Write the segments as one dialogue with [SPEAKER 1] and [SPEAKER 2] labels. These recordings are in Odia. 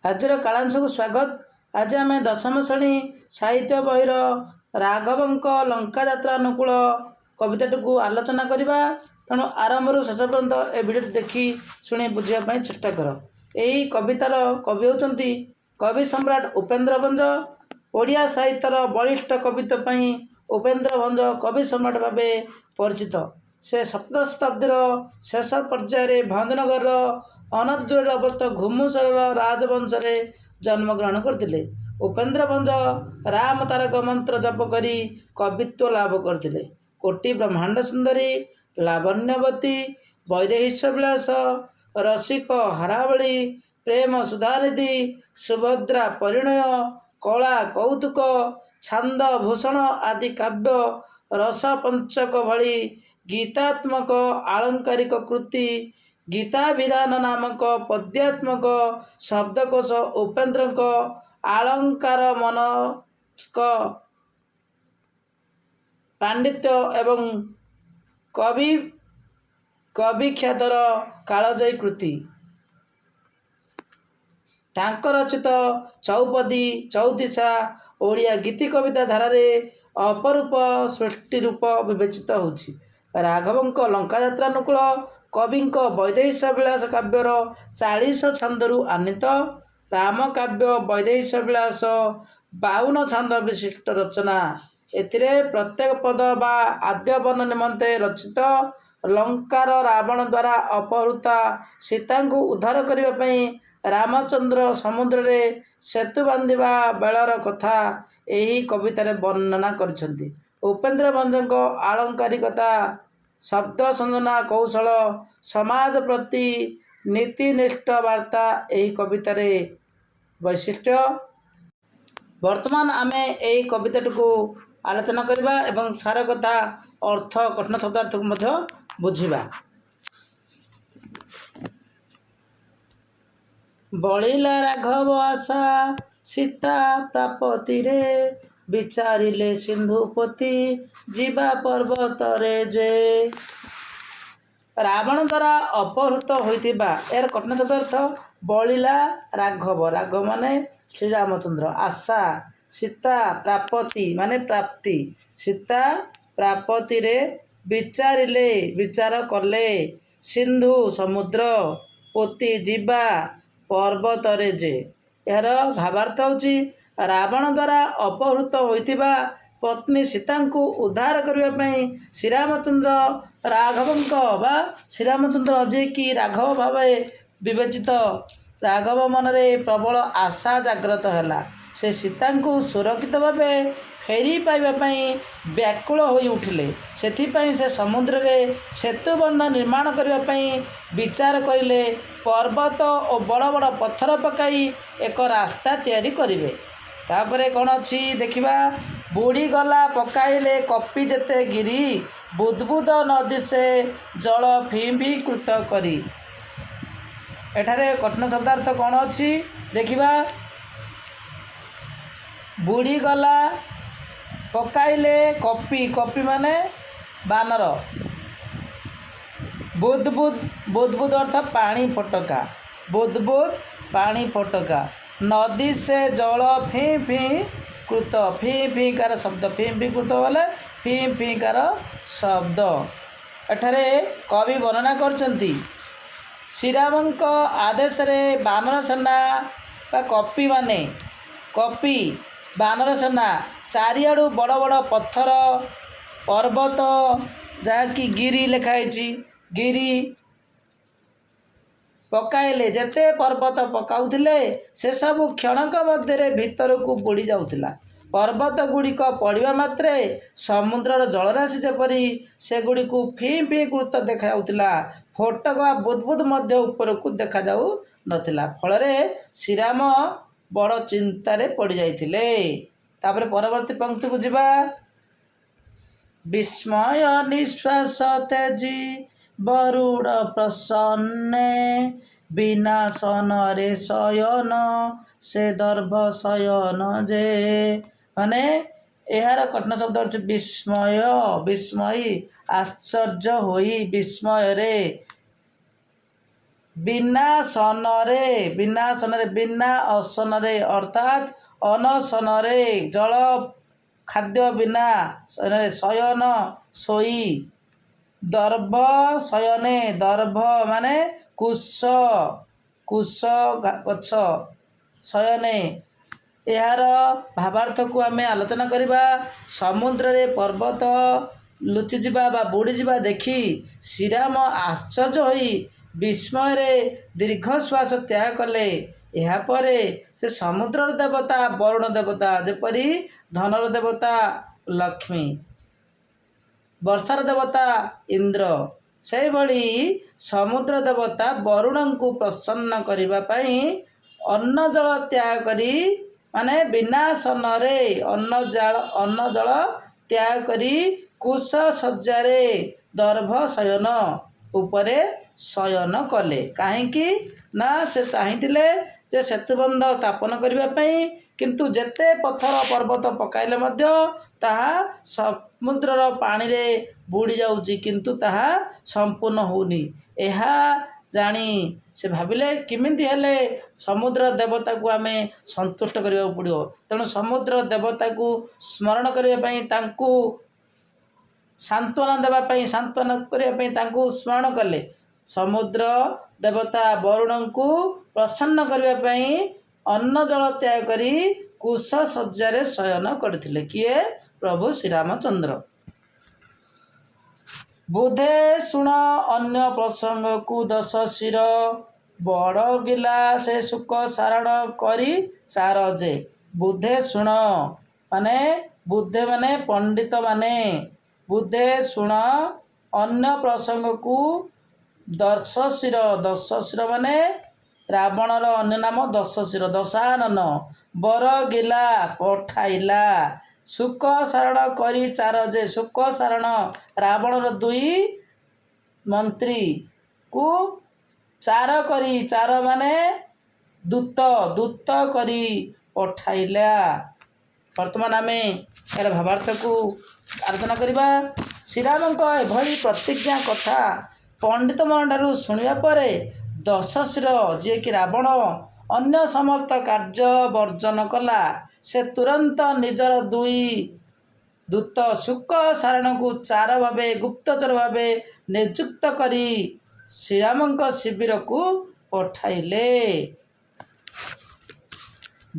[SPEAKER 1] ଆଜିର କାଳାଂଶକୁ ସ୍ୱାଗତ। ଆଜି ଆମେ ଦଶମ ଶ୍ରେଣୀ ସାହିତ୍ୟ ବହିର ରାଘବଙ୍କ ଲଙ୍କା ଯାତ୍ରା ଅନୁକୂଳ କବିତାଟିକୁ ଆଲୋଚନା କରିବା। ତେଣୁ ଆରମ୍ଭରୁ ଶେଷ ପର୍ଯ୍ୟନ୍ତ ଏ ଭିଡ଼ିଓଟି ଦେଖି ଶୁଣି ବୁଝିବା ପାଇଁ ଚେଷ୍ଟା କର। ଏହି କବିତାର କବି ହେଉଛନ୍ତି କବି ସମ୍ରାଟ ଉପେନ୍ଦ୍ର ଭଞ୍ଜ। ଓଡ଼ିଆ ସାହିତ୍ୟର ବଳିଷ୍ଠ କବିତ୍ୱ ପାଇଁ ଉପେନ୍ଦ୍ର ଭଞ୍ଜ କବି ସମ୍ରାଟ ଭାବେ ପରିଚିତ। ସେ ସପ୍ତଦଶ ଶତାବ୍ଦୀର ଶେଷ ପର୍ଯ୍ୟାୟରେ ଭଞ୍ଜନଗରର ଅନଦୂରରେ ଅବସ୍ଥିତ ଘୁମୁସରର ରାଜବଂଶରେ ଜନ୍ମଗ୍ରହଣ କରିଥିଲେ। ଉପେନ୍ଦ୍ର ଭଞ୍ଜ ରାମ ତାରକ ମନ୍ତ୍ର ଜପ କରି କବିତ୍ୱ ଲାଭ କରିଥିଲେ। କୋଟି ବ୍ରହ୍ମାଣ୍ଡ ସୁନ୍ଦରୀ, ଲାବଣ୍ୟବତୀ, ବୈଦେହୀଶ ବିଳାସ, ରସିକ ହାରାବଳୀ, ପ୍ରେମ ସୁଧାନିଧି, ସୁଭଦ୍ରା ପରିଣୟ, କଳା କୌତୁକ, ଛାନ୍ଦ ଭୂଷଣ ଆଦି କାବ୍ୟ ରସପଞ୍ଚକ ଭଳି ଗୀତାତ୍ମକ ଆଳଙ୍କାରିକ କୃତି, ଗୀତାଭିଧାନ ନାମକ ପଦ୍ୟାତ୍ମକ ଶବ୍ଦକୋଷ, ଉପେନ୍ଦ୍ରଙ୍କ ଆଳଙ୍କାର ମନସ୍କ ପାଣ୍ଡିତ୍ୟ ଏବଂ କବିଖ୍ୟାତର କାଳଜୟୀ କୃତି। ତାଙ୍କ ରଚିତ ଚଉପଦୀ, ଚଉତିଶା ଓଡ଼ିଆ ଗୀତି କବିତା ଧାରାରେ ଅପରୂପ ସୃଷ୍ଟି ରୂପ ବିବେଚିତ ହେଉଛି। ରାଘବଙ୍କ ଲଙ୍କାଯାତ୍ରା ଅନୁକୂଳ କବିଙ୍କ ବୈଦେହୀଶ ବିଳାସ କାବ୍ୟର 40 ଛାନ୍ଦରୁ ଆନୀତ। ରାମକାବ୍ୟ ବୈଦେହୀଶ ବିଳାସ 52 ଛାନ୍ଦ ବିଶିଷ୍ଟ ରଚନା। ଏଥିରେ ପ୍ରତ୍ୟେକ ପଦ ବା ଆଦ୍ୟ ବର୍ଣ୍ଣ ନିମନ୍ତେ ରଚିତ। ଲଙ୍କାର ରାବଣ ଦ୍ୱାରା ଅପହୃତା ସୀତାଙ୍କୁ ଉଦ୍ଧାର କରିବା ପାଇଁ ରାମଚନ୍ଦ୍ର ସମୁଦ୍ରରେ ସେତୁ ବାନ୍ଧିବା ବେଳର କଥା ଏହି କବିତାରେ ବର୍ଣ୍ଣନା କରିଛନ୍ତି। ଉପେନ୍ଦ୍ର ଭଞ୍ଜଙ୍କ ଆଳଙ୍କାରିକତା, ଶବ୍ଦ ସଞ୍ଜନା କୌଶଳ, ସମାଜ ପ୍ରତି ନୀତିନିଷ୍ଠ ବାର୍ତ୍ତା ଏହି କବିତାରେ ବୈଶିଷ୍ଟ୍ୟ। ବର୍ତ୍ତମାନ ଆମେ ଏହି କବିତାଟିକୁ ଆଲୋଚନା କରିବା ଏବଂ ସାର କଥା, ଅର୍ଥ, କଠିନ ଶବ୍ଦାର୍ଥକୁ ମଧ୍ୟ ବୁଝିବା। ବଳିଲା ରାଘବ ଆଶା ସୀତା ପ୍ରାପତିରେ, ବିଚାରିଲେ ସିନ୍ଧୁପତି ଯିବା ପର୍ବତରେ ଯେ। ରାବଣ ଦ୍ୱାରା ଅପହୃତ ହୋଇଥିବା, ଏହାର କଠିନ ଶବ୍ଦାର୍ଥ ବଳିଲା ରାଘବ, ରାଘବ ମାନେ ଶ୍ରୀରାମଚନ୍ଦ୍ର, ଆଶା ସୀତା, ପ୍ରାପତି ମାନେ ପ୍ରାପ୍ତି, ସୀତା ପ୍ରାପତିରେ, ବିଚାରିଲେ ବିଚାର କଲେ, ସିନ୍ଧୁ ସମୁଦ୍ର, ପୋତି ଯିବା ପର୍ବତରେ ଯେ। ଏହାର ଭାବାର୍ଥ ହେଉଛି ରାବଣ ଦ୍ୱାରା ଅପହୃତ ହୋଇଥିବା ପତ୍ନୀ ସୀତାଙ୍କୁ ଉଦ୍ଧାର କରିବା ପାଇଁ ଶ୍ରୀରାମଚନ୍ଦ୍ର ରାଘବଙ୍କ ବା ଶ୍ରୀରାମଚନ୍ଦ୍ର ଯିଏକି ରାଘବ ଭାବେ ବିବେଚିତ, ରାଘବ ମନରେ ପ୍ରବଳ ଆଶା ଜାଗ୍ରତ ହେଲା। ସେ ସୀତାଙ୍କୁ ସୁରକ୍ଷିତ ଭାବେ ଫେରି ପାଇବା ପାଇଁ ବ୍ୟାକୁଳ ହୋଇ ଉଠିଲେ। ସେଥିପାଇଁ ସେ ସମୁଦ୍ରରେ ସେତୁ ବନ୍ଧ ନିର୍ମାଣ କରିବା ପାଇଁ ବିଚାର କରିଲେ। ପର୍ବତ ଓ ବଡ଼ ବଡ଼ ପଥର ପକାଇ ଏକ ରାସ୍ତା ତିଆରି କରିବେ। ତାପରେ କ'ଣ ଅଛି ଦେଖିବା। ବୁଡ଼ିଗଲା ପକାଇଲେ କପି ଯେତେ ଗିରି, ବୁଦ୍ବୁଦ ନଦୀ ସେ ଜଳ ଫିଁ ଫିଁ କୃତ କରି। ଏଠାରେ କଠିନ ଶବ୍ଦାର୍ଥ କ'ଣ ଅଛି ଦେଖିବା। ବୁଡ଼ିଗଲା ପକାଇଲେ କପି, କପି ମାନେ ବାନର। ବୁଦ୍ବୁଦ, ବୁଦ୍ବୁଦ ଅର୍ଥ ପାଣି ଫୋଟକା, ବୁଦ୍ବୁଦ ପାଣି ଫୋଟକା। ନଦୀ ସେ ଜଳ ଫିଁ ଫିଁ କୃତ, ଫିଁ ଫିଁ କାର ଶବ୍ଦ, ଫିଁ ଫିଁ କୃତ ବୋଲେ ଫିଁ ଫିଁ କାର ଶବ୍ଦ। ଏଠାରେ କବି ବର୍ଣ୍ଣନା କରିଛନ୍ତି ଶ୍ରୀରାମଙ୍କ ଆଦେଶରେ ବାନର ସେନା ବା କପି ବାନର ସେନା ଚାରିଆଡ଼ୁ ବଡ଼ ବଡ଼ ପଥର, ପର୍ବତ, ଯାହାକି ଗିରି ଲେଖା ହେଇଛି, ଗିରି ପକାଇଲେ, ଯେତେ ପର୍ବତ ପକାଉଥିଲେ ସେସବୁ କ୍ଷଣକ ମଧ୍ୟରେ ଭିତରକୁ ବୁଡ଼ି ଯାଉଥିଲା। ପର୍ବତ ଗୁଡ଼ିକ ପଡ଼ିବା ମାତ୍ରେ ସମୁଦ୍ରର ଜଳରାଶି ଯେପରି ସେଗୁଡ଼ିକୁ ଫିଁ ଫିଁ କୃତ ଦେଖାଯାଉଥିଲା, ଫୋଟକ ବା ବୁଦ୍ବୁଦ ମଧ୍ୟ ଉପରକୁ ଦେଖାଯାଉ ନଥିଲା। ଫଳରେ ଶ୍ରୀରାମ ବଡ଼ ଚିନ୍ତାରେ ପଡ଼ିଯାଇଥିଲେ। ତାପରେ ପରବର୍ତ୍ତୀ ପଂକ୍ତିକୁ ଯିବା। ବିସ୍ମୟ ନିଶ୍ୱାସ ତେଜି ବରୁଣ ପ୍ରସନ୍ନେ, ବିନାଶନରେ ଶୟନ ସେ ଦର୍ଭ ଶୟନ ଯେ। ମାନେ ଏହାର କଠିନ ଶବ୍ଦ ହେଉଛି ବିସ୍ମୟ, ବିସ୍ମୟୀ, ଆଶ୍ଚର୍ଯ୍ୟ ହୋଇ, ବିସ୍ମୟରେ, ବିନାଶନରେ ବିନାଶନରେ ବିନା ଅସନରେ ଅର୍ଥାତ୍ ଅନଶନରେ ଜଳ ଖାଦ୍ୟ ବିନା ଶୟନ ଶୋଇ ଦର୍ଭ ଶୟନେ ଦର୍ଭ ମାନେ କୁଶ ଗଛ ଶୟନେ। ଏହାର ଭାବାର୍ଥକୁ ଆମେ ଆଲୋଚନା କରିବା। ସମୁଦ୍ରରେ ପର୍ବତ ଲୁଚିଯିବା ବା ବୁଡ଼ିଯିବା ଦେଖି ଶ୍ରୀରାମ ଆଶ୍ଚର୍ଯ୍ୟ ହୋଇ ବିସ୍ମୟରେ ଦୀର୍ଘଶ୍ୱାସ ତ୍ୟାଗ କଲେ। ଏହାପରେ ସେ ସମୁଦ୍ରର ଦେବତା ବରୁଣ ଦେବତା, ଯେପରି ଧନର ଦେବତା ଲକ୍ଷ୍ମୀ, ବର୍ଷାର ଦେବତା ଇନ୍ଦ୍ର, ସେହିଭଳି ସମୁଦ୍ର ଦେବତା ବରୁଣଙ୍କୁ ପ୍ରସନ୍ନ କରିବା ପାଇଁ ଅନ୍ନ ଜଳ ତ୍ୟାଗ କରି ମାନେ ବିନାଶନରେ ଅନ୍ନ ଜଳ ତ୍ୟାଗ କରି କୁଶ ଶଯ୍ୟାରେ ଦର୍ଭ ଶୟନ ଉପରେ ଶୟନ କଲେ। କାହିଁକି ନା ସେ ଚାହିଁଥିଲେ ଯେ ସେତୁବନ୍ଧ ସ୍ଥାପନ କରିବା ପାଇଁ, କିନ୍ତୁ ଯେତେ ପଥର ପର୍ବତ ପକାଇଲେ ମଧ୍ୟ ତାହା ସମୁଦ୍ରର ପାଣିରେ ବୁଡ଼ି ଯାଉଛି, କିନ୍ତୁ ତାହା ସମ୍ପୂର୍ଣ୍ଣ ହେଉନି। ଏହା ଜାଣି ସେ ଭାବିଲେ କେମିତି ହେଲେ ସମୁଦ୍ର ଦେବତାକୁ ଆମେ ସନ୍ତୁଷ୍ଟ କରିବାକୁ ପଡ଼ିବ। ତେଣୁ ସମୁଦ୍ର ଦେବତାକୁ ସ୍ମରଣ କରିବା ପାଇଁ, ତାଙ୍କୁ ସାନ୍ତ୍ୱନା ଦେବା ପାଇଁ, ସାନ୍ତ୍ୱନା କରିବା ପାଇଁ ତାଙ୍କୁ ସ୍ମରଣ କଲେ। ସମୁଦ୍ର ଦେବତା ବରୁଣଙ୍କୁ ପ୍ରସନ୍ନ କରିବା ପାଇଁ ଅନ୍ନ ଜଳ ତ୍ୟାଗ କରି କୁଶ ଶଯ୍ୟାରେ ଶୟନ କରିଥିଲେ। କିଏ? ପ୍ରଭୁ ଶ୍ରୀରାମଚନ୍ଦ୍ର। ବୁଧେ ଶୁଣ ଅନ୍ୟ ପ୍ରସଙ୍ଗକୁ ଦଶ ଶିର ବଡ଼ଗିଲା ସେ ଶୁକ ସାରଣ କରି ଚାର ଯେ। ବୁଧେ ଶୁଣ ମାନେ ବୁଧେ ମାନେ ପଣ୍ଡିତ ମାନେ, ବୁଧେ ଶୁଣ ଅନ୍ୟ ପ୍ରସଙ୍ଗକୁ ଦଶ ଶିର ମାନେ ରାବଣର ଅନ୍ୟ ନାମ ଦଶ ଶିର ଦଶାନନ, ବରଗିଲା ପଠାଇଲା, ଶୁକ ସାରଣ କରି ଚାର ଯେ। ଶୁକ ସାରଣ ରାବଣର ଦୁଇ ମନ୍ତ୍ରୀକୁ ଚାର କରି, ଚାର ମାନେ ଦୂତ କରି ପଠାଇଲା। ବର୍ତ୍ତମାନ ଆମେ ଏହାର ଭାବାର୍ଥକୁ ଆଲୋଚନା କରିବା। ଶ୍ରୀରାମଙ୍କ ଏଭଳି ପ୍ରତିଜ୍ଞା କଥା ପଣ୍ଡିତମାନଙ୍କଠାରୁ ଶୁଣିବା ପରେ ଦଶଶିର, ଯିଏକି ରାବଣ ଅନ୍ୟ ସମସ୍ତ କାର୍ଯ୍ୟ ବର୍ଜନ କଲା, ସେ ତୁରନ୍ତ ନିଜର ଦୁଇ ଦୂତ ଶୁକ ସାରଣଙ୍କୁ ଚାର ଭାବେ ଗୁପ୍ତଚର ଭାବେ ନିଯୁକ୍ତ କରି ଶ୍ରୀରାମଙ୍କ ଶିବିରକୁ ପଠାଇଲେ।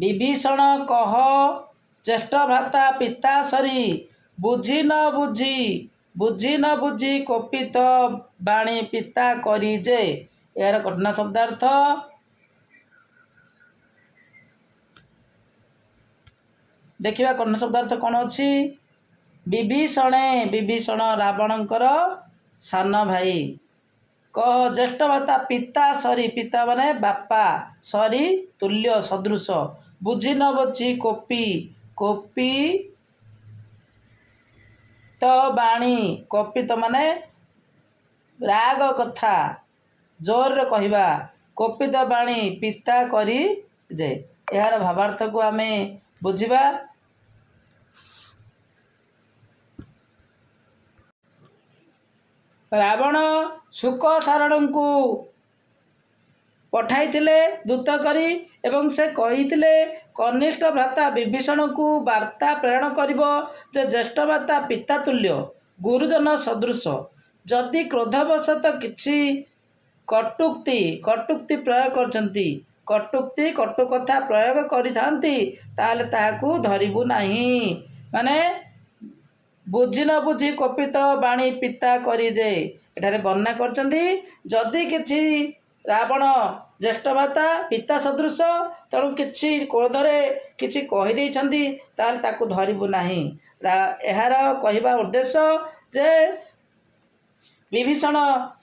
[SPEAKER 1] ବିଭୀଷଣ କହ ଜ୍ୟେଷ୍ଠ ଭ୍ରାତା ପିତା ସରି, ବୁଝି ନ ବୁଝି କୋପିତ ବାଣୀ ପିତା କରି ଯେ। ଏହାର କଠିନ ଶବ୍ଦାର୍ଥ ଦେଖିବା। କଠିନ ଶବ୍ଦାର୍ଥ କ'ଣ ଅଛି? ବିଭୀଷଣ ରାବଣଙ୍କର ସାନ ଭାଇ। କହ ଜ୍ୟେଷ୍ଠ ଭ୍ରାତା ପିତା ସରି, ପିତା ମାନେ ବାପା, ସରି ତୁଲ୍ୟ ସଦୃଶ, ବୁଝି ନ ବୁଝି କୋପିତ ବାଣୀ, କୋପିତ ମାନେ ରାଗ କଥା, ଜୋରରେ କହିବା, କୋପିତ ବାଣୀ ପିତା କରି ଯେ। ଏହାର ଭାବାର୍ଥକୁ ଆମେ ବୁଝିବା। ରାବଣ ଶୁକ ସାରଣଙ୍କୁ ପଠାଇଥିଲେ ଦୂତ କରି, ଏବଂ ସେ କହିଥିଲେ କନିଷ୍ଠ ଭ୍ରାତା ବିଭୀଷଣକୁ ବାର୍ତ୍ତା ପ୍ରେରଣ କରିବ ଯେ ଜ୍ୟେଷ୍ଠ ଭ୍ରାତା ପିତା ତୁଲ୍ୟ, ଗୁରୁଜନ ସଦୃଶ, ଯଦି କ୍ରୋଧବଶତଃ କିଛି କଟୁକ୍ତି ପ୍ରୟୋଗ କରିଛନ୍ତି, କଟୁ କଥା ପ୍ରୟୋଗ କରିଥାନ୍ତି, ତାହେଲେ ତାହାକୁ ଧରିବୁ ନାହିଁ। ମାନେ ବୁଝି ନ ବୁଝି କୋପିତ ବାଣୀ ପିତା କରି ଯେ। ଏଠାରେ ବର୍ଣ୍ଣନା କରିଛନ୍ତି, ଯଦି କିଛି ରାବଣ ଜ୍ୟେଷ୍ଠ ଭ୍ରାତା ପିତା ସଦୃଶ, ତେଣୁ କିଛି କ୍ରୋଧରେ କିଛି କହିଦେଇଛନ୍ତି, ତାହେଲେ ତାକୁ ଧରିବୁ ନାହିଁ। ଏହାର କହିବା ଉଦ୍ଦେଶ୍ୟ ଯେ ବିଭୀଷଣ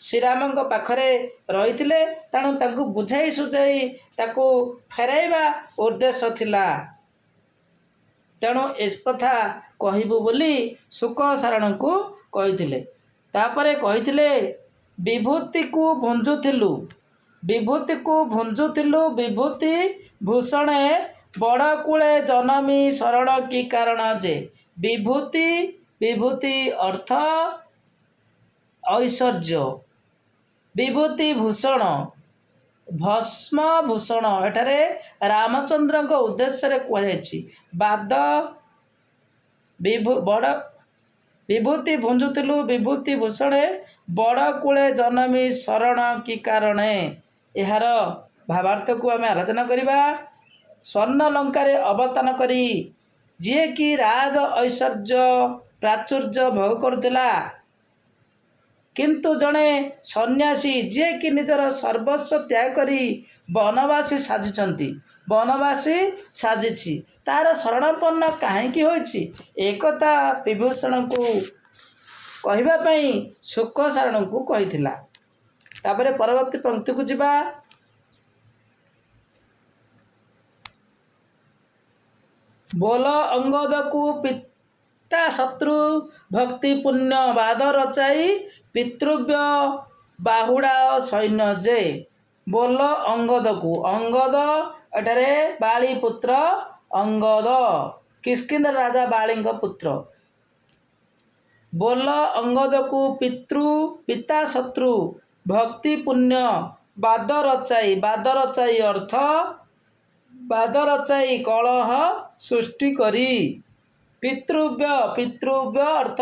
[SPEAKER 1] ଶ୍ରୀରାମଙ୍କ ପାଖରେ ରହିଥିଲେ, ତେଣୁ ତାଙ୍କୁ ବୁଝାଇ ସୁଝାଇ ତାକୁ ଫେରାଇବା ଉଦ୍ଦେଶ୍ୟ ଥିଲା। ତେଣୁ ଏକଥା କହିବୁ ବୋଲି ଶୁକ ସାରଣଙ୍କୁ କହିଥିଲେ। ତାପରେ କହିଥିଲେ ବିଭୂତିକୁ ଭୁଞ୍ଜୁଥିଲୁ, ବିଭୂତି ଭୂଷଣେ ବଡ଼ କୂଳେ ଜନମି ଶରଣ କି କାରଣ ଯେ। ବିଭୂତି ଅର୍ଥ ଐଶ୍ୱର୍ଯ୍ୟ, ବିଭୂତି ଭୂଷଣ ଭସ୍ମଭୂଷଣ ଏଠାରେ ରାମଚନ୍ଦ୍ରଙ୍କ ଉଦ୍ଦେଶ୍ୟରେ କୁହାଯାଇଛି। ବାଦ ବଡ଼ ବିଭୂତି ଭୁଞ୍ଜୁଥିଲୁ ବିଭୂତି ଭୂଷଣେ ବଡ଼ କୂଳେ ଜନମି ଶରଣ କି କାରଣେ। ଏହାର ଭାବାର୍ଥକୁ ଆମେ ଆଲୋଚନା କରିବା। ସ୍ୱର୍ଣ୍ଣ ଲଙ୍କାରେ ଅବସ୍ଥାନ କରି ଯିଏକି ରାଜ ଐଶ୍ୱର୍ଯ୍ୟ ପ୍ରାଚୁର୍ଯ୍ୟ ଭୋଗ କରୁଥିଲା, କିନ୍ତୁ ଜଣେ ସନ୍ନ୍ୟାସୀ ଯିଏକି ନିଜର ସର୍ବସ୍ୱ ତ୍ୟାଗ କରି ବନବାସୀ ସାଜିଛି, ତାର ଶରଣାପନ୍ନ କାହିଁକି ହୋଇଛି? ଏକଥା ବିଭୀଷଣଙ୍କୁ କହିବା ପାଇଁ ଶୁକ ସାରଣଙ୍କୁ କହିଥିଲା। ତାପରେ ପରବର୍ତ୍ତୀ ପଂକ୍ତିକୁ ଯିବା। ବୋଲ ଅଙ୍ଗଦକୁ ପିତା ଶତ୍ରୁ ଭକ୍ତି ପୁଣ୍ୟ ବାଦ ରଚାଇ ପିତୃବ୍ୟ ବାହୁଡ଼ା ସୈନ୍ୟ ଯେ। ବୋଲ ଅଙ୍ଗଦକୁ, ଅଙ୍ଗଦ ଏଠାରେ ବାଳି ପୁତ୍ର ଅଙ୍ଗଦ, କିଷ୍କିନ୍ଧା ରାଜା ବାଳିଙ୍କ ପୁତ୍ର। ବୋଲ ଅଙ୍ଗଦକୁ ପିତା ଶତ୍ରୁ ଭକ୍ତି ପୁଣ୍ୟ ବାଦ ରଚାଇ ଅର୍ଥ ବାଦ ରଚାଇ କଳହ ସୃଷ୍ଟି କରି। ପିତୃବ୍ୟ ଅର୍ଥ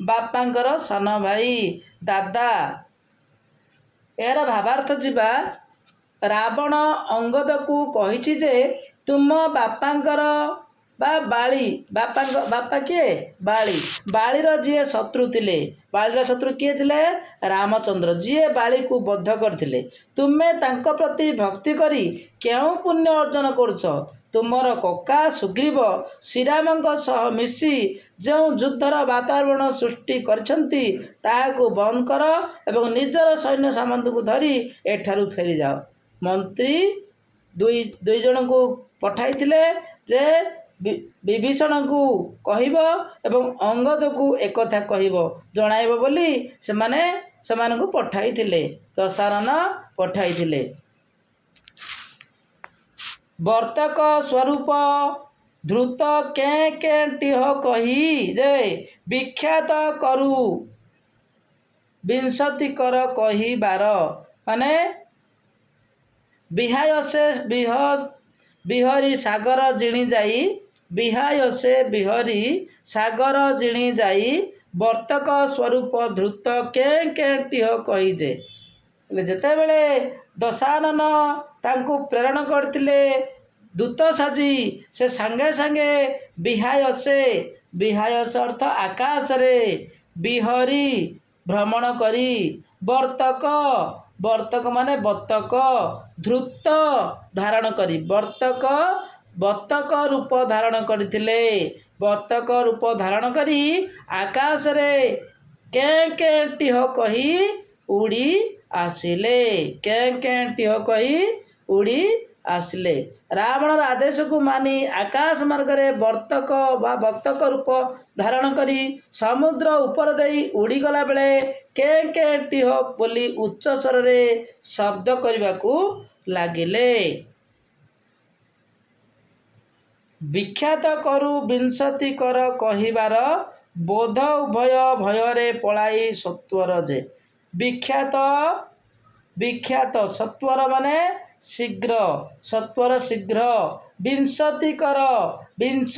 [SPEAKER 1] ବାପାଙ୍କର ସାନ ଭାଇ, ଦାଦା। ଏହାର ଭାବାର୍ଥ ଯିବା। ରାବଣ ଅଙ୍ଗଦକୁ କହିଛି ଯେ ତୁମ ବାପାଙ୍କର ବା ବାପା କିଏ? ବାଳିର ଯିଏ ଶତ୍ରୁ ଥିଲେ, ବାଳିର ଶତ୍ରୁ କିଏ ଥିଲେ? ରାମଚନ୍ଦ୍ର, ଯିଏ ବାଳିକୁ ବଧ କରିଥିଲେ। ତୁମେ ତାଙ୍କ ପ୍ରତି ଭକ୍ତି କରି କେଉଁ ପୁଣ୍ୟ ଅର୍ଜନ କରୁଛ? ତୁମର କକା ସୁଗ୍ରୀବ ଶ୍ରୀରାମଙ୍କ ସହ ମିଶି ଯେଉଁ ଯୁଦ୍ଧର ବାତାବରଣ ସୃଷ୍ଟି କରିଛନ୍ତି, ତାହାକୁ ବନ୍ଦ କର ଏବଂ ନିଜର ସୈନ୍ୟ ସାମନ୍ତଙ୍କୁ ଧରି ଏଠାରୁ ଫେରିଯାଅ। ମନ୍ତ୍ରୀ ଦୁଇ ଜଣଙ୍କୁ ପଠାଇଥିଲେ ଯେ ବିଭୀଷଣଙ୍କୁ କହିବ ଏବଂ ଅଙ୍ଗଦକୁ ଏକଥା ଜଣାଇବ ବୋଲି ସେମାନଙ୍କୁ ପଠାଇଥିଲେ। ଦଶାନନ ପଠାଇଥିଲେ। ବର୍ତ୍ତକ ସ୍ୱରୂପ ଧୃତ କେଁ କହି ରେ ବିଖ୍ୟାତ କରୁ ବିଂଶତିକର କହିବାର। ମାନେ ବିହାୟସେ ବିହରି ସାଗର ଜିଣି ଯାଇ ବର୍ତ୍ତକ ସ୍ୱରୂପ ଧୃତ କେଁ କହି ଯେ। ଯେତେବେଳେ ଦଶାନନ ତାଙ୍କୁ ପ୍ରେରଣ କରିଥିଲେ ଦୂତ ସାଜି, ସେ ସାଙ୍ଗେ ସାଙ୍ଗେ ବିହାୟସ ଅର୍ଥ ଆକାଶରେ ବିହରି ଭ୍ରମଣ କରି ବର୍ତ୍ତକ ମାନେ ବତକ, ଧୃତ ଧାରଣ କରି ବତକ ରୂପ ଧାରଣ କରିଥିଲେ। ବତକ ରୂପ ଧାରଣ କରି ଆକାଶରେ କେଁ କହି ଉଡ଼ି ଆସିଲେ। ରାବଣର ଆଦେଶକୁ ମାନି ଆକାଶ ମାର୍ଗରେ ବତକ ରୂପ ଧାରଣ କରି ସମୁଦ୍ର ଉପର ଦେଇ ଉଡ଼ିଗଲା ବେଳେ କେଁ ବୋଲି ଉଚ୍ଚ ସ୍ୱରରେ ଶବ୍ଦ କରିବାକୁ ଲାଗିଲେ। ବିଖ୍ୟାତ କରୁ ବିଂଶତିକର କହିବାର ବୋଧ ଉଭୟ ଭୟରେ ପଳାଇ ସତ୍ୱର ଯେ। ବିଖ୍ୟାତ ସତ୍ୱର ମାନେ ଶୀଘ୍ର, ସତ୍ୱର ଶୀଘ୍ର। ବିଂଶତିକର ବିଂଶ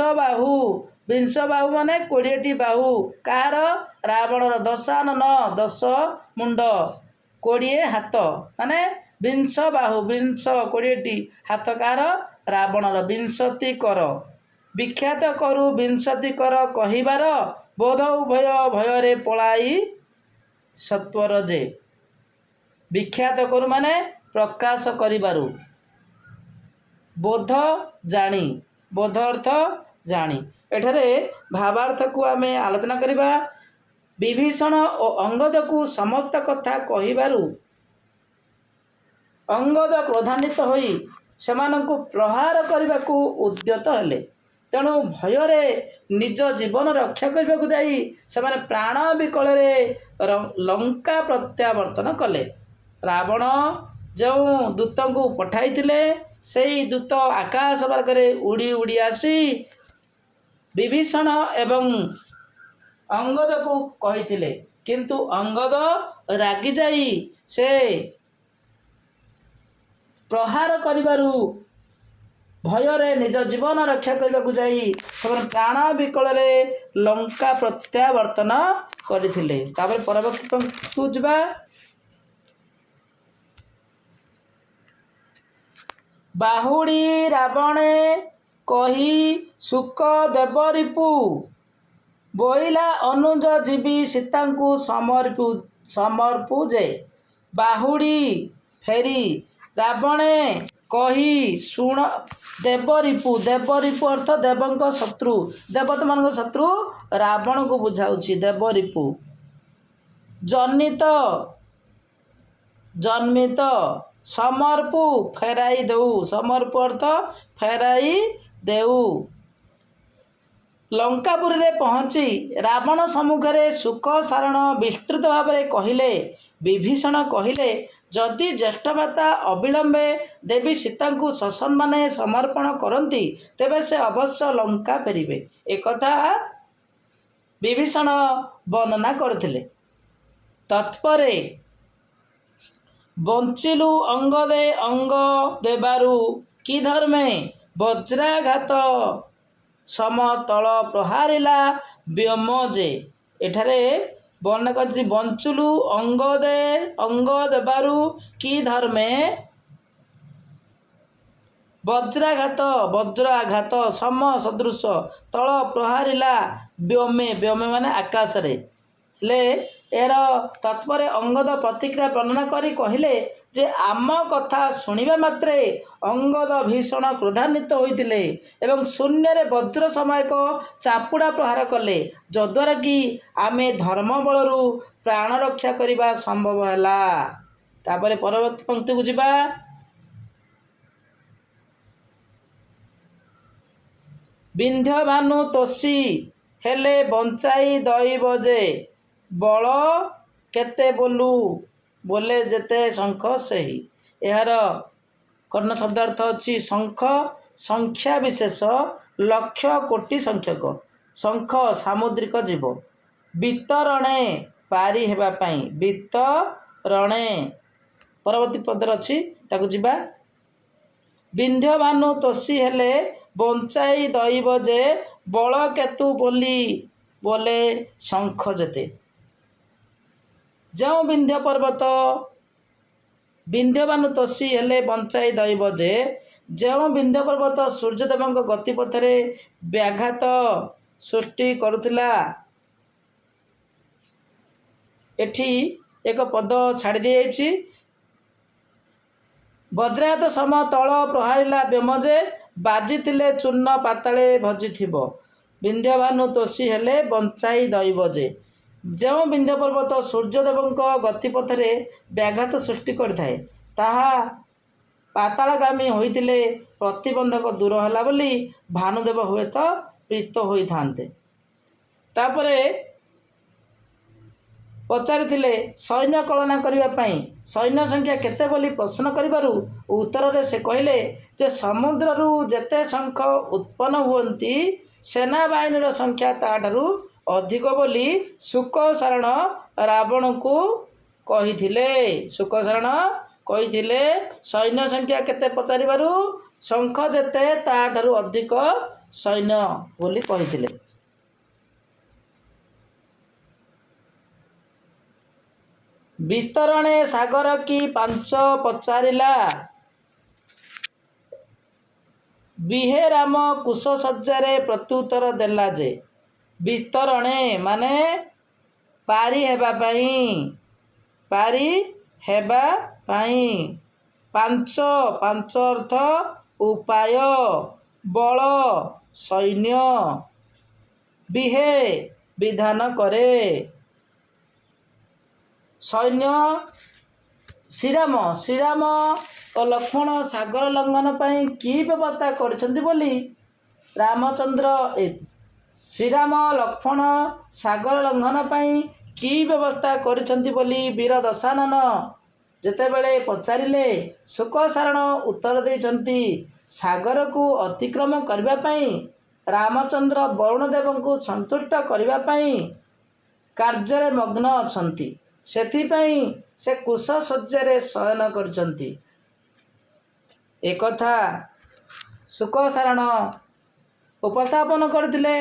[SPEAKER 1] ବାହୁ ମାନେ 20ଟି ବାହୁ। କାହାର? ରାବଣର। ଦଶାନନ 10 ମୁଣ୍ଡ 20 ହାତ, ମାନେ ବିଂଶ ବାହୁ 20ଟି ହାତ କାହାର? ରାବଣର। ବିଂଶତିକର ବିଖ୍ୟାତ କରୁ ବିଂଶତିକର କହିବାର ବୋଧ ଉଭୟ ଭୟରେ ପଳାଇ ସତ୍ୱର ଯେ। ବିଖ୍ୟାତ କରୁ ମାନେ ପ୍ରକାଶ କରିବାରୁ, ବୋଧ ଅର୍ଥ ଜାଣି। ଏଠାରେ ଭାବାର୍ଥକୁ ଆମେ ଆଲୋଚନା କରିବା। ବିଭୀଷଣ ଓ ଅଙ୍ଗଦକୁ ସମସ୍ତ କଥା କହିବାରୁ ଅଙ୍ଗଦ କ୍ରୋଧାନ୍ୱିତ ହୋଇ ସେମାନଙ୍କୁ ପ୍ରହାର କରିବାକୁ ଉଦ୍ୟତ ହେଲେ। ତେଣୁ ଭୟରେ ନିଜ ଜୀବନ ରକ୍ଷା କରିବାକୁ ଯାଇ ସେମାନେ ପ୍ରାଣ ବିକଳରେ ଲଙ୍କା ପ୍ରତ୍ୟାବର୍ତ୍ତନ କଲେ। ରାବଣ ଯେଉଁ ଦୂତଙ୍କୁ ପଠାଇଥିଲେ, ସେହି ଦୂତ ଆକାଶ ମାର୍ଗରେ ଉଡ଼ି ଆସି ବିଭୀଷଣ ଏବଂ ଅଙ୍ଗଦକୁ କହିଥିଲେ, କିନ୍ତୁ ଅଙ୍ଗଦ ରାଗିଯାଇ ସେ ପ୍ରହାର କରିବାରୁ ଭୟରେ ନିଜ ଜୀବନ ରକ୍ଷା କରିବାକୁ ଯାଇ ସେମାନେ ପ୍ରାଣ ବିକଳରେ ଲଙ୍କା ପ୍ରତ୍ୟାବର୍ତ୍ତନ କରିଥିଲେ। ତାପରେ ପରବର୍ତ୍ତୀ ପଂକ୍ତିକୁ ଯିବା। ବାହୁଡ଼ି ରାବଣେ କହି ଶୁକ ଦେବରିପୁ ବୋଇଲା ଅନୁଜ ଜୀବି ସୀତାଙ୍କୁ ସମର୍ପୁ ଯେ। ବାହୁଡ଼ି ଫେରି ରାବଣେ କହି ଶୁଣ ଦେବରିପୁ ଅର୍ଥ ଦେବଙ୍କ ଶତ୍ରୁ, ଦେବତାମାନଙ୍କ ଶତ୍ରୁ ରାବଣକୁ ବୁଝାଉଛି ଦେବରିପୁ। ଜନ୍ମିତ ସମର୍ପୁ ଫେରାଇ ଦେଉ, ସମର୍ପୁ ଅର୍ଥ ଫେରାଇ ଦେଉ। ଲଙ୍କାପୁରୀରେ ପହଞ୍ଚି ରାବଣ ସମ୍ମୁଖରେ ଶୁକ ସାରଣ ବିସ୍ତୃତ ଭାବରେ କହିଲେ। ବିଭୀଷଣ କହିଲେ, ଯଦି ଜ୍ୟେଷ୍ଠଭ୍ରାତା ଅବିଳମ୍ବେ ଦେବୀ ସୀତାଙ୍କୁ ସସମ୍ମାନେ ସମର୍ପଣ କରନ୍ତି ତେବେ ସେ ଅବଶ୍ୟ ଲଙ୍କା ଫେରିବେ। ଏକଥା ବିଭୀଷଣ ବର୍ଣ୍ଣନା କରିଥିଲେ। ତତ୍ପରେ ବଞ୍ଚିଲୁ ଅଙ୍ଗଦେ ଅଙ୍ଗ ଦେବାରୁ କି ଧର୍ମେ ବଜ୍ରାଘାତ ସମତଳ ପ୍ରହାରିଲା ବ୍ୟୋମ ଯେ। ଏଠାରେ ବର୍ଣ୍ଣନା କରିଛି ବଞ୍ଚିଲୁ ଅଙ୍ଗ ଦେବାରୁ କି ଧର୍ମେ ବଜ୍ର ଆଘାତ ସମ ସଦୃଶ ତଳ ପ୍ରହାରିଲା ବ୍ୟୋମେ ମାନେ ଆକାଶରେ। ହେଲେ ଏହାର ତତ୍ପରେ ଅଙ୍ଗଦ ପ୍ରତିକ୍ରିୟା ବର୍ଣ୍ଣନା କରି କହିଲେ ଯେ ଆମ କଥା ଶୁଣିବା ମାତ୍ରେ ଅଙ୍ଗଦ ଭୀଷଣ କ୍ରୋଧାନ୍ୱିତ ହୋଇଥିଲେ ଏବଂ ଶୂନ୍ୟରେ ବଜ୍ର ସମାୟକ ଚାପୁଡ଼ା ପ୍ରହାର କଲେ, ଯଦ୍ୱାରା କି ଆମେ ଧର୍ମ ବଳରୁ ପ୍ରାଣ ରକ୍ଷା କରିବା ସମ୍ଭବ ହେଲା। ତାପରେ ପରବର୍ତ୍ତୀ ପଂକ୍ତିକୁ ଯିବା। ବିନ୍ଧ୍ୟଭାନୁ ତୋଷୀ ହେଲେ ବଞ୍ଚାଇ ଦଇବ ଯେ। ବଳ କେତେ ବୋଲେ ଯେତେ ଶଙ୍ଖ ସେହି। ଏହାର କର୍ଣ୍ଣ ଶବ୍ଦାର୍ଥ ଅଛି ଶଙ୍ଖ, ସଂଖ୍ୟା ବିଶେଷ, ଲକ୍ଷ କୋଟି ସଂଖ୍ୟକ। ଶଙ୍ଖ ସାମୁଦ୍ରିକ ଜୀବ। ବିତରଣେ ପାରି ହେବା ପାଇଁ, ବିତରଣେ ପରବର୍ତ୍ତୀ ପଦରେ ଅଛି, ତାକୁ ଯିବା। ବିନ୍ଧ୍ୟଭାନୁ ତୋଷୀ ହେଲେ ବଞ୍ଚାଇ ଦଇବ ଯେ। ବଳ କେତୁ ବୋଲେ ଶଙ୍ଖ ଯେତେ। ଯେଉଁ ବିନ୍ଧ୍ୟଭାନୁ ତୋଷୀ ହେଲେ ବଞ୍ଚାଇ ଦଇବ ଯେ। ଯେଉଁ ବିନ୍ଧ୍ୟ ପର୍ବତ ସୂର୍ଯ୍ୟଦେବଙ୍କ ଗତିପଥରେ ବ୍ୟାଘାତ ସୃଷ୍ଟି କରୁଥିଲା। ଏଠି ଏକ ପଦ ଛାଡ଼ି ଦିଆଯାଇଛି। ବଜ୍ରାଘାତ ସମ ତଳ ପ୍ରହାରିଲା ବ୍ୟୋମ ଯେ। ବାଜିଥିଲେ ଚୂର୍ଣ୍ଣ ପାତାଳେ ଭଜିଥିବ। ବିନ୍ଧ୍ୟଭାନୁ ତୋଷୀ ହେଲେ ବଞ୍ଚାଇ ଦଇବ ଯେ। ଯେଉଁ ବିନ୍ଧ୍ୟ ପର୍ବତ ସୂର୍ଯ୍ୟଦେବଙ୍କ ଗତିପଥରେ ବ୍ୟାଘାତ ସୃଷ୍ଟି କରିଥାଏ, ତାହା ପାତାଳଗାମୀ ହୋଇଥିଲେ ପ୍ରତିବନ୍ଧକ ଦୂର ହେଲା ବୋଲି ଭାନୁଦେବ ହୁଏତ ପ୍ରୀତ ହୋଇଥାନ୍ତେ। ତାପରେ ପଚାରିଥିଲେ ସୈନ୍ୟ କଳନା କରିବା ପାଇଁ ସୈନ୍ୟ ସଂଖ୍ୟା କେତେ ବୋଲି ପ୍ରଶ୍ନ କରିବାରୁ ଉତ୍ତରରେ ସେ କହିଲେ ଯେ ସମୁଦ୍ରରୁ ଯେତେ ଶଙ୍ଖ ଉତ୍ପନ୍ନ ହୁଅନ୍ତି ସେନାବାହିନୀର ସଂଖ୍ୟା ତାଠାରୁ ଅଧିକ ବୋଲି ଶୁକ ସାରଣ ରାବଣକୁ କହିଥିଲେ। ଶୁକ ସାରଣ କହିଥିଲେ ସୈନ୍ୟ ସଂଖ୍ୟା କେତେ ପଚାରିବାରୁ ଶଙ୍ଖ ଯେତେ ତାଠାରୁ ଅଧିକ ସୈନ୍ୟ ବୋଲି କହିଥିଲେ। ବିତରଣେ ସାଗର କି ପାଞ୍ଚ ପଚାରିଲା। ବିହେ ରାମ କୁଶ ସଜ୍ଜାରେ ପ୍ରତ୍ୟୁତ୍ତର ଦେଲା ଯେ। ବିତରଣେ ମାନେ ପାରି ହେବା ପାଇଁ। ପାଞ୍ଚ ଅର୍ଥ ଉପାୟ, ବଳ ସୈନ୍ୟ। ବିହେ ବିଧାନ କରେ। ସୈନ୍ୟ ଶ୍ରୀରାମ ଓ ଲକ୍ଷ୍ମଣ ସାଗର ଲଙ୍ଘନ ପାଇଁ କି ବ୍ୟବସ୍ଥା କରିଛନ୍ତି ବୋଲି ଶ୍ରୀରାମ ଲକ୍ଷ୍ମଣ ସାଗର ଲଙ୍ଘନ ପାଇଁ କି ବ୍ୟବସ୍ଥା କରିଛନ୍ତି ବୋଲି ବୀର ଦଶାନନ ଯେତେବେଳେ ପଚାରିଲେ ଶୁକ ସାରଣ ଉତ୍ତର ଦେଇଛନ୍ତି ସାଗରକୁ ଅତିକ୍ରମ କରିବା ପାଇଁ ରାମଚନ୍ଦ୍ର ବରୁଣଦେବଙ୍କୁ ସନ୍ତୁଷ୍ଟ କରିବା ପାଇଁ କାର୍ଯ୍ୟରେ ମଗ୍ନ ଅଛନ୍ତି। ସେଥିପାଇଁ ସେ କୁଶ ଶଯ୍ୟାରେ ଶୟନ କରିଛନ୍ତି। एकथा शुकसारण उपस्थापन करथिले।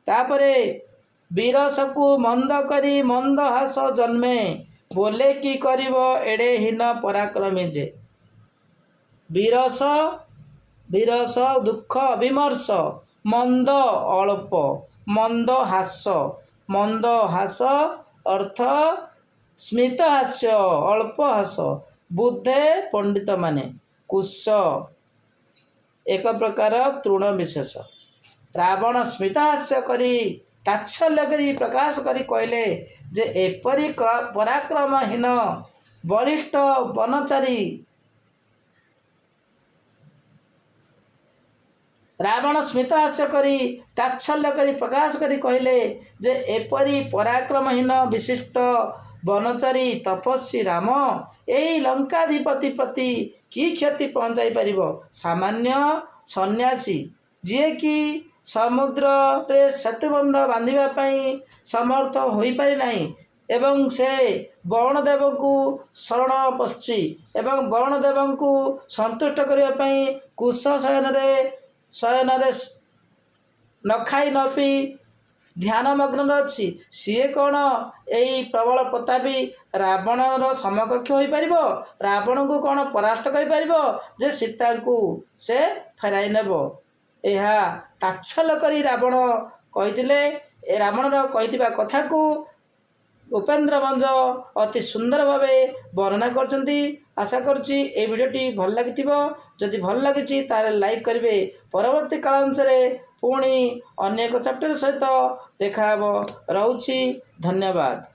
[SPEAKER 1] तापरे बिरसकु मंद करी मंद हास जन्मे बोले कि करिब एड़े हीन पराक्रमी जे। विरस विरस दुख विमर्श मंद अल्प मंद हास अर्थ स्मित हास्य अल्प हास बुद्धे पंडित माने कुश एक प्रकार तृण विशेष। रावण स्मित हास्य करी ताच्छल्य करी प्रकाश करी कहले जे एपरी पराक्रमहीन बलिष्ठ बनचारी रावण स्मित हास्य करी ताच्छल्य करी प्रकाश करी कहले जे एपरी पराक्रमहीन विशिष्ट बनचारी तपस्वी राम एही लंकाधिपति प्रति कि क्षति पहुँचाई पारिब। सामान्य सन्यासी जी कि समुद्र रे सेतुबंध बांधिबा पई समर्थ होई पारि नाही एवं से वरुणदेव को शरण पशी एवं वरुणदेव को संतुष्ट करने पई कुश शयन न खाई न पी ध्यान मग्न अच्छी सीए कौन यही प्रबल प्रतापी रावणर समकक्ष हो पार रावण को कौन परास्त कर जे सीता को से फेराई नेब यह ताच्छल्य करी रावण कही रावणर कही कथा को उपेन्द्र भंज अति सुंदर भाव वर्णना करछंती। आशा करछि ए भिडियोटी भल लगी जदि भल लगी तारे लाइक करेंगे। परवर्ती कालांतरे पुणी अन्य एक चैप्टर सहित देखा रहुछि। धन्यवाद।